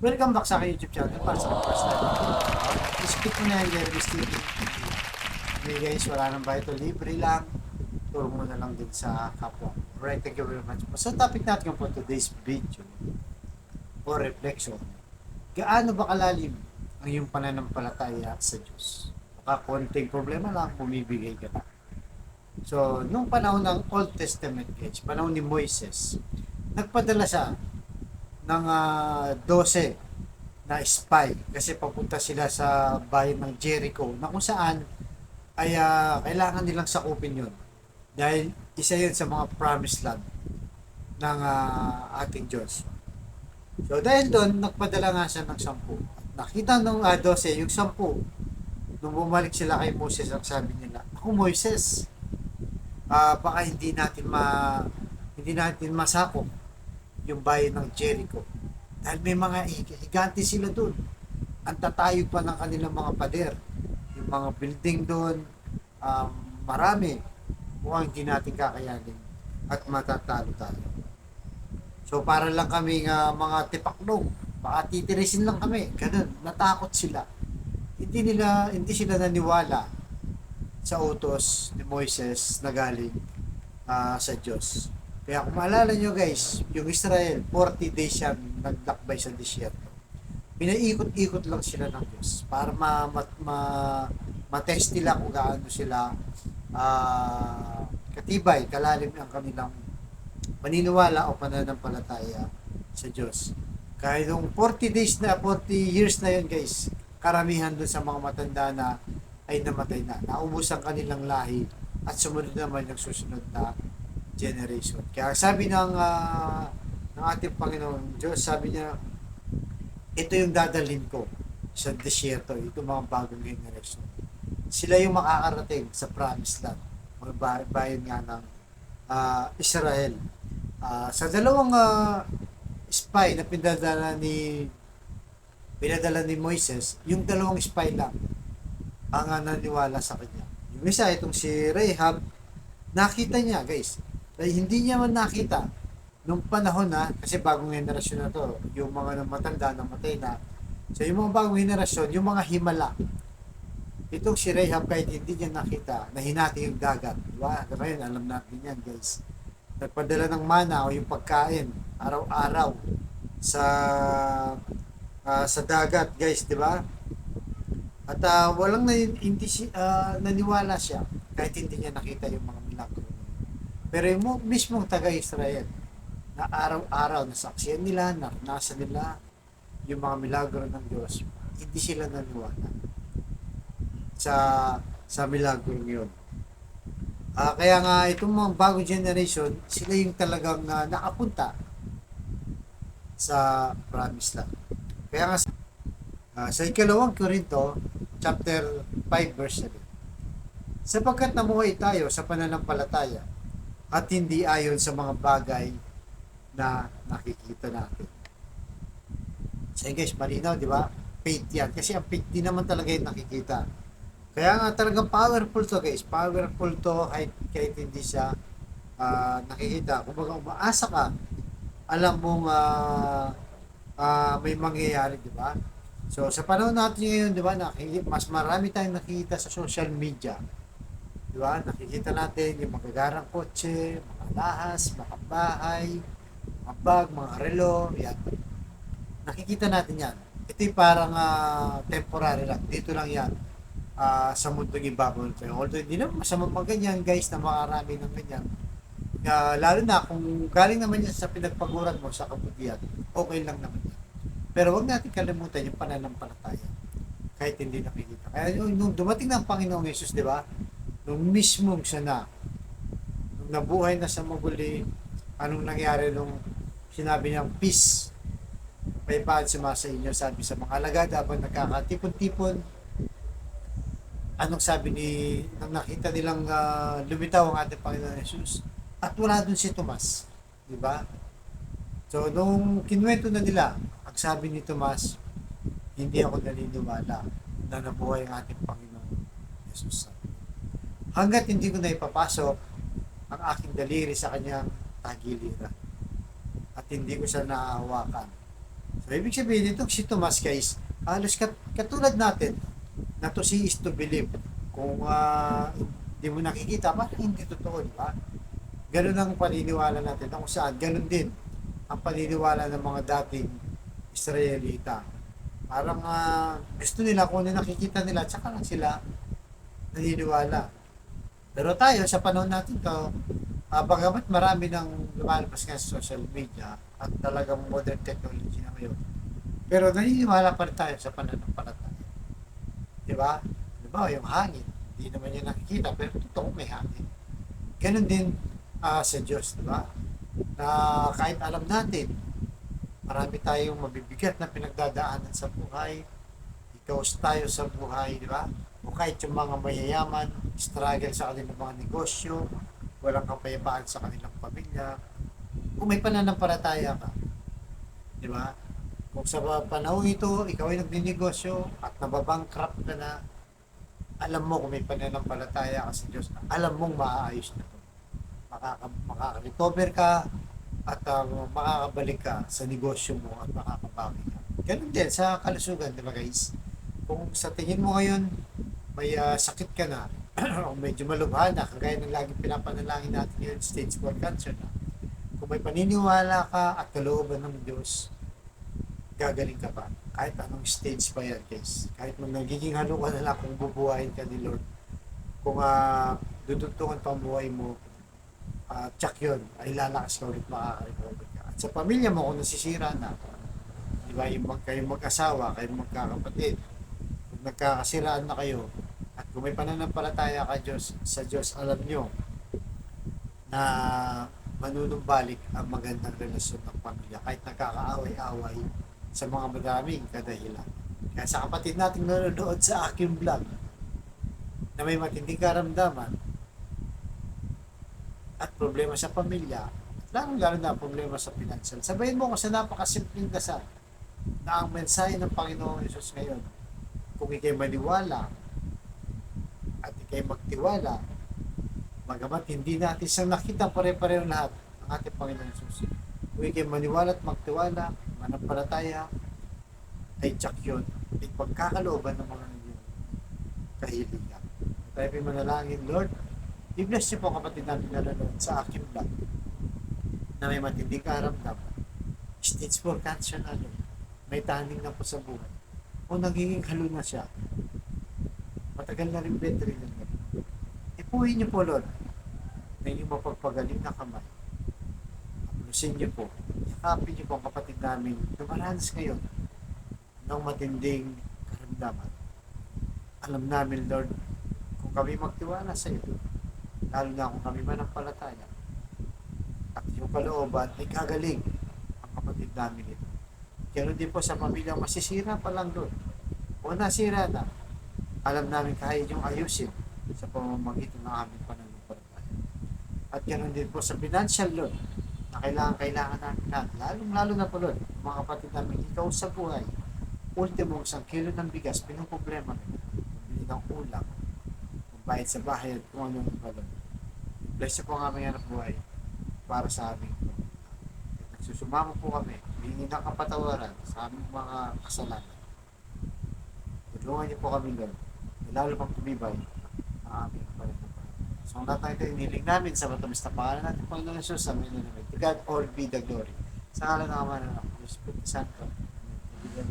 Welcome back sa aking YouTube channel para sa first time. I-skip mo na yung Jeremy TV. Okay guys, wala nang bayad, libre lang. Turo mo na lang din sa kapwa. Alright, thank you very much. So topic natin for today's video or reflection. Gaano ba kalalim ang iyong pananampalataya sa Diyos? Baka konting problema lang, bumibigay ka na. So, nung panahon ng Old Testament guys, panahon ni Moises, nagpadala siya ng 12 na spy kasi papunta sila sa bayan ng Jericho na kung saan ay kailangan nilang sakupin yun dahil isa yun sa mga promised land ng ating Diyos. So dahil doon, nagpadala nga siya ng 10. Nakita nung 12, yung 10, nung bumalik sila kay Moses, ang sabi nila, ako Moises, baka hindi natin masakop yung bayan ng Jericho. Dahil may mga higanti sila doon. Ang tatayog pa ng kanilang mga pader. Yung mga building doon, marami. Mukhang hindi natin kakayanin at matatalo tayo. So para lang kami mga tipaklong, baka titirisin lang kami. Ganun, natakot sila. Hindi sila naniwala sa utos ni Moises na galing sa Diyos. Kaya kung maalala nyo guys, yung Israel, 40 days siya naglakbay sa disyerto. Pinaikot-ikot lang sila ng Diyos para matest nila kung gaano sila katibay, kalalim ang kanilang paniniwala o pananampalataya sa Diyos. Kahit yung 40 years na yun guys, karamihan dun sa mga matanda na ay namatay na. Naubos ang kanilang lahi at sumunod naman yung susunod na generation. Kaya sabi ng ating Panginoon Diyos, sabi niya, ito yung dadalhin ko sa disyerto, ito mga bagong generation. Sila yung makakarating sa promised land, mga bayan nga ng Israel. Sa dalawang spy na pinadala ni Moises, yung dalawang spy lang ang naniwala sa kanya. Yung isa, itong si Rahab, nakita niya guys, ay hindi niya man nakita nung panahon kasi bagong henerasyon na to, yung mga matanda namatay na. So yung mga bagong henerasyon, yung mga himala, itong si Rahab kahit hindi niya nakita na hinati yung dagat, diba? Ngayon alam natin yan guys, nagpadala ng mana o yung pagkain araw-araw sa dagat guys, diba? At walang naniwala siya kahit hindi niya nakita yung mga milagro. Pero yung mismong taga-Israel na araw-araw nasaksiyan nila, naranasan nila yung mga milagro ng Diyos, hindi sila naniwala sa milagro yun. Kaya nga itong mga bagong generation, sila yung talagang nakapunta sa promised land. Kaya nga sa ikalawang Korinto chapter 5 verse 7, sapagkat namuhay tayo sa pananampalataya at hindi ayon sa mga bagay na nakikita natin. So guys, malinaw, di ba? Faith yan. Kasi ang faith din naman talaga yung nakikita. Kaya nga talagang powerful to guys. Powerful to kahit hindi siya nakikita. Kung baga umaasa ka, alam mong may mangyayari, di ba? So sa panahon natin ngayon, di ba, mas marami tayong nakikita sa social media. Diba? Nakikita natin yung magagarang kotse, mga lahas, mga bahay, mga bag, mga relo, yan. Nakikita natin yan. Ito yung parang temporary lang. Dito lang yan sa mundong ibabaw. Although hindi naman masama mga ganyan guys na makarami ng ganyan. Lalo na kung galing naman yan sa pinagpaguran mo sa kabutihan, okay lang naman yan. Pero wag natin kalimutan yung pananampalataya kahit hindi nakikita. Kaya nung dumating ng Panginoong Yesus, di ba? Nung mismong siya nung nabuhay na sa muli, anong nangyari nung sinabi niyang peace, may pahad sumasa inyo, sabi sa mga alagad habang nagkakatipon-tipon. Anong sabi nang nakita nilang lumitaw ang ating Panginoon Jesus, at wala dun si Tomas, di ba? So nung kinuwento na nila, ang sabi ni Tomas, hindi ako naniniwala na nabuhay ang ating Panginoon Jesus. Hanggat hindi ko na ipapasok ang aking daliri sa kanyang tagiliran at hindi ko siya naahawakan So, ibig sabihin itong si Tomas guys, halos katulad natin, na to see is to believe. Kung hindi mo nakikita, parang hindi totoo, di ba? Ganun ang paniniwala natin. Kung saan, ganun din ang paniniwala ng mga dating Israelita. Parang gusto nila kung ano nakikita nila, tsaka lang sila naniniwala. Pero tayo, sa panahon natin to, bagamat marami nang lumalabas nga sa social media at talagang modern technology na ngayon, pero naniniwala pa rin tayo sa pananampalataya. Di ba? Di ba, yung hangin, hindi naman niya nakikita, pero totoo may hangin. Ganon din sa Diyos, di ba? Na kahit alam natin, marami tayong mabibigat na pinagdadaanan sa buhay, ikaw tayo sa buhay, di ba? O kahit yung mga mayayaman, struggle sa kanilang mga negosyo, walang kapayapaan sa kanilang pamilya, kung may pananampalataya ka, di ba? Kung sa panahon ito, ikaw ay nagninegosyo at nababankrupt ka na, alam mo kung may pananampalataya ka sa Diyos, alam mong maaayos na ito. Makaka-recover ka at makakabalik ka sa negosyo mo at makakabawi ka. Ganun din sa kalusugan, di ba guys? Kung sa tingin mo ngayon, may sakit ka na, o medyo malubha na, kagaya ng laging pinapanalangin natin yun, stage 4 cancer na. Kung may paniniwala ka at kalooban ng Diyos, gagaling ka pa. Kahit anong stage pa yan, guys. Kahit nagiging halo ka na lang kung bubuhayin ka ni Lord. Kung dudugtungan pa ang buhay mo, tsak yun, ay lalakas ka ulit, makaka-recover ka. At sa pamilya mo, kung nasisira na, di ba, kayong mag-asawa, kayong magkakapatid, kung nagkakasiraan na kayo, at kung may pananampalataya ka sa Diyos, alam nyo na manunumbalik ang magandang relasyon ng pamilya kahit nagkakaaway-away sa mga madaming kadahilan. Kaya sa kapatid nating nanonood sa aking vlog na may matinding karamdaman at problema sa pamilya, lalong-lalo na problema sa financial, sabayin mo ko sa napakasimpleng dasal na ang mensahe ng Panginoong Yesus ngayon, kung ikay maniwala at ikay magtiwala, magamat hindi natin siyang nakita pare-pareho lahat ng ating Panginoong Yesus. Kung ikay maniwala at magtiwala, manampalataya, ay tsak yun. Ay pagkakalooban ng mga inyong kahilingan. Tayo po manalangin, Lord, i-bless niyo po kapatid natin na nanonood sa aking vlog na may matinding karamdaman. Stage 4 cancer na Lord. May taning na po sa buhay. O nagiging halo na siya. Matagal na rin bedridden na Lord. Ipuhin niyo po Lord na inyong mapagpagaling na kamay. Aplusin niyo po. Yakapin niyo po ang kapatid namin na maranas ngayon ng matinding karamdaman. Alam namin Lord, kung kami magtiwala sa iyo, lalo na kung kami manampalataya at yung kalooban ay gagaling ang kapatid namin ito. Ganoon din po sa pamilyang masisira pa lang doon o nasira na, alam namin kaya yung ayusin sa pamamagitan ng aming pananampalataya. At ganoon din po sa financial loan na kailangan namin lahat, lalo na po Lord, mga kapatid namin ikaw sa buhay, ultimo 1 kilo ng bigas, pinoproblema nila, bili ng ulam, bayad sa bahay at kung anong valor. Bless po ang aming anak buhay para sa amin. Nagsusumama po kami, hihingi ng kapatawaran sa aming mga kasalanan. Tulungan niyo po kami Lord, lalo pang tumibay ang aming pananampalataya. So ang lahat ng ito iniling namin sa matamis na pangalan natin Panginoon Jesus, sa amin na namin. To God all be the glory. Sa ngalan ng Ama ng Anak, Espiritu Santo. Amen.